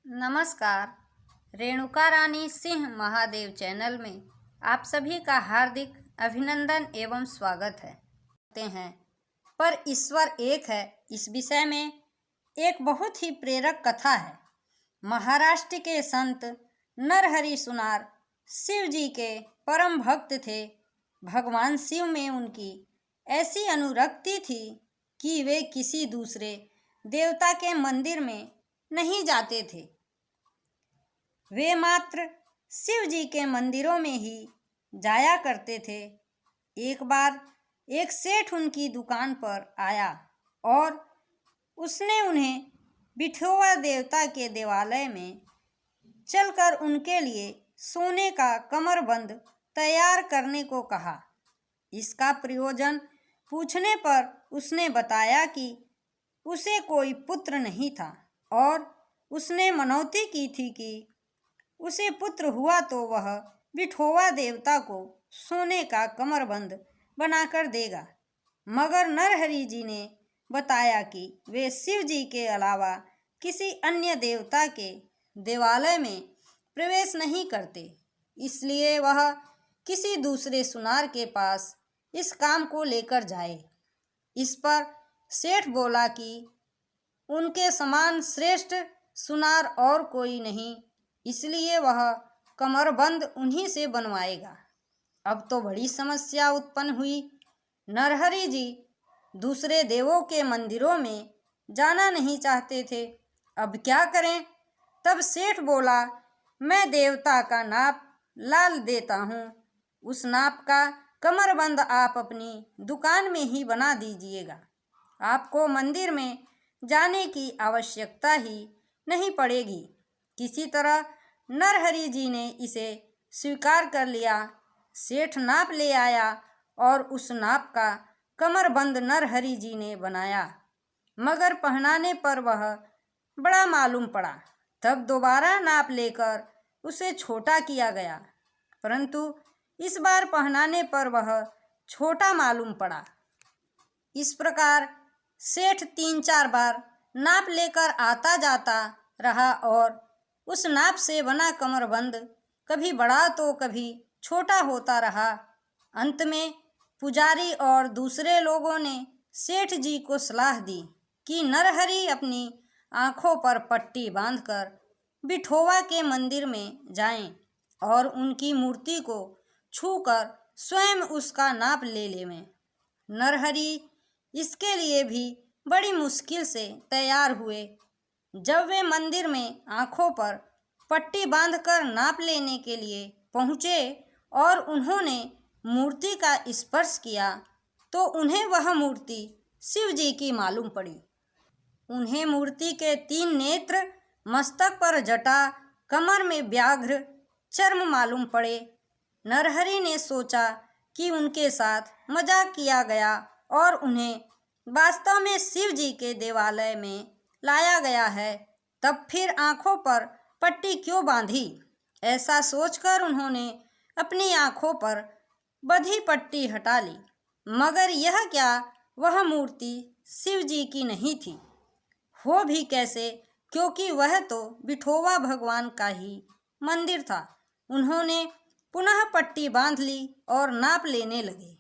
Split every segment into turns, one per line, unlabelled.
नमस्कार। रेणुका रानी सिंह महादेव चैनल में आप सभी का हार्दिक अभिनंदन एवं स्वागत है। पर ईश्वर एक है, इस विषय में एक बहुत ही प्रेरक कथा है। महाराष्ट्र के संत नरहरि सुनार शिव जी के परम भक्त थे। भगवान शिव में उनकी ऐसी अनुरक्ति थी कि वे किसी दूसरे देवता के मंदिर में नहीं जाते थे। वे मात्र शिव जी के मंदिरों में ही जाया करते थे। एक बार एक सेठ उनकी दुकान पर आया और उसने उन्हें विठोबा देवता के देवालय में चलकर उनके लिए सोने का कमरबंद तैयार करने को कहा। इसका प्रयोजन पूछने पर उसने बताया कि उसे कोई पुत्र नहीं था और उसने मनौती की थी कि उसे पुत्र हुआ तो वह विठोबा देवता को सोने का कमरबंद बनाकर देगा। मगर नरहरि जी ने बताया कि वे शिव जी के अलावा किसी अन्य देवता के देवालय में प्रवेश नहीं करते, इसलिए वह किसी दूसरे सुनार के पास इस काम को लेकर जाए। इस पर सेठ बोला कि उनके समान श्रेष्ठ सुनार और कोई नहीं, इसलिए वह कमरबंद उन्हीं से बनवाएगा। अब तो बड़ी समस्या उत्पन्न हुई। नरहरि जी दूसरे देवों के मंदिरों में जाना नहीं चाहते थे। अब क्या करें? तब सेठ बोला, मैं देवता का नाप लाल देता हूँ। उस नाप का कमरबंद आप अपनी दुकान में ही बना दीजिएगा। आपको मंदिर में जाने की आवश्यकता ही नहीं पड़ेगी। किसी तरह नरहरि जी ने इसे स्वीकार कर लिया। सेठ नाप ले आया और उस नाप का कमरबंद नरहरि जी ने बनाया, मगर पहनाने पर वह बड़ा मालूम पड़ा। तब दोबारा नाप लेकर उसे छोटा किया गया, परंतु इस बार पहनाने पर वह छोटा मालूम पड़ा। इस प्रकार सेठ 3-4 बार नाप लेकर आता जाता रहा और उस नाप से बना कमरबंद कभी बड़ा तो कभी छोटा होता रहा। अंत में पुजारी और दूसरे लोगों ने सेठ जी को सलाह दी कि नरहरि अपनी आँखों पर पट्टी बांधकर विठोबा के मंदिर में जाएं और उनकी मूर्ति को छूकर स्वयं उसका नाप ले लेवें। नरहरि इसके लिए भी बड़ी मुश्किल से तैयार हुए। जब वे मंदिर में आँखों पर पट्टी बांधकर नाप लेने के लिए पहुँचे और उन्होंने मूर्ति का स्पर्श किया तो उन्हें वह मूर्ति शिव जी की मालूम पड़ी। उन्हें मूर्ति के 3 नेत्र, मस्तक पर जटा, कमर में व्याघ्र चर्म मालूम पड़े। नरहरि ने सोचा कि उनके साथ मजाक किया गया और उन्हें वास्तव में शिव जी के देवालय में लाया गया है, तब फिर आँखों पर पट्टी क्यों बांधी? ऐसा सोचकर उन्होंने अपनी आँखों पर बंधी पट्टी हटा ली। मगर यह क्या, वह मूर्ति शिव जी की नहीं थी। हो भी कैसे, क्योंकि वह तो विठोबा भगवान का ही मंदिर था। उन्होंने पुनः पट्टी बांध ली और नाप लेने लगे,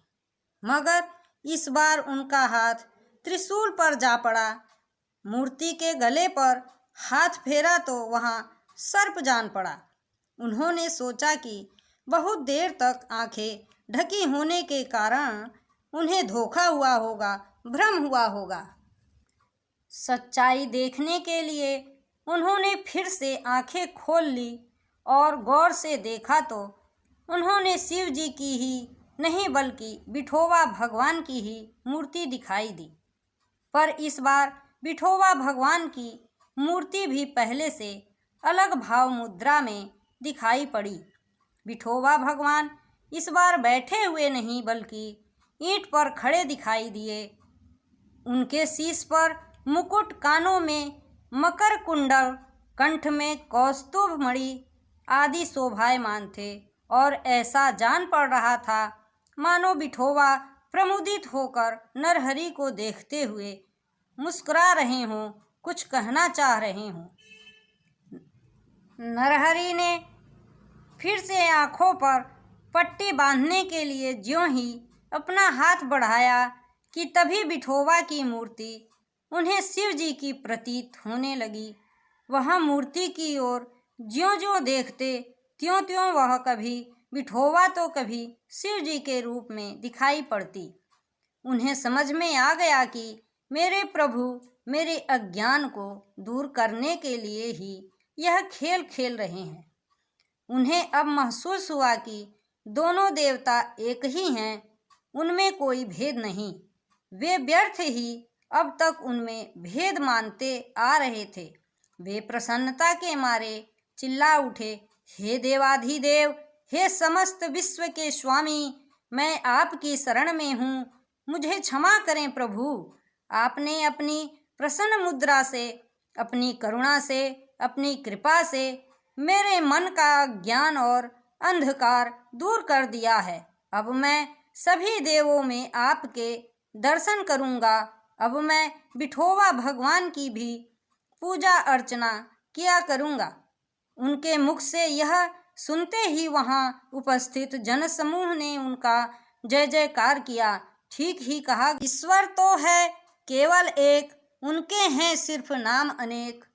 मगर इस बार उनका हाथ त्रिशूल पर जा पड़ा। मूर्ति के गले पर हाथ फेरा तो वहाँ सर्प जान पड़ा। उन्होंने सोचा कि बहुत देर तक आंखें ढकी होने के कारण उन्हें धोखा हुआ होगा, भ्रम हुआ होगा। सच्चाई देखने के लिए उन्होंने फिर से आंखें खोल ली और गौर से देखा तो उन्होंने शिव जी की ही नहीं बल्कि विठोबा भगवान की ही मूर्ति दिखाई दी। पर इस बार विठोबा भगवान की मूर्ति भी पहले से अलग भाव मुद्रा में दिखाई पड़ी। विठोबा भगवान इस बार बैठे हुए नहीं बल्कि ईंट पर खड़े दिखाई दिए। उनके शीश पर मुकुट, कानों में मकर कुंडल, कंठ में कौस्तुभ मणि आदि शोभायमान थे और ऐसा जान पड़ रहा था मानो विठोबा प्रमुदित होकर नरहरि को देखते हुए मुस्कुरा रहे हों, कुछ कहना चाह रहे हों। नरहरि ने फिर से आँखों पर पट्टी बांधने के लिए ज्यों ही अपना हाथ बढ़ाया कि तभी विठोबा की मूर्ति उन्हें शिव जी की प्रतीत होने लगी। वह मूर्ति की ओर ज्यों-ज्यों देखते त्यों-त्यों वह कभी विठोबा तो कभी शिव जी के रूप में दिखाई पड़ती। उन्हें समझ में आ गया कि मेरे प्रभु मेरे अज्ञान को दूर करने के लिए ही यह खेल खेल रहे हैं। उन्हें अब महसूस हुआ कि दोनों देवता एक ही हैं, उनमें कोई भेद नहीं। वे व्यर्थ ही अब तक उनमें भेद मानते आ रहे थे। वे प्रसन्नता के मारे चिल्ला उठे, हे देवाधिदेव, हे समस्त विश्व के स्वामी, मैं आपकी शरण में हूँ, मुझे क्षमा करें प्रभु। आपने अपनी प्रसन्न मुद्रा से, अपनी करुणा से, अपनी कृपा से मेरे मन का ज्ञान और अंधकार दूर कर दिया है। अब मैं सभी देवों में आपके दर्शन करूँगा। अब मैं विठोबा भगवान की भी पूजा अर्चना किया करूँगा। उनके मुख से यह सुनते ही वहाँ उपस्थित जनसमूह ने उनका जय जयकार किया। ठीक ही कहा, ईश्वर तो है केवल एक, उनके हैं सिर्फ नाम अनेक।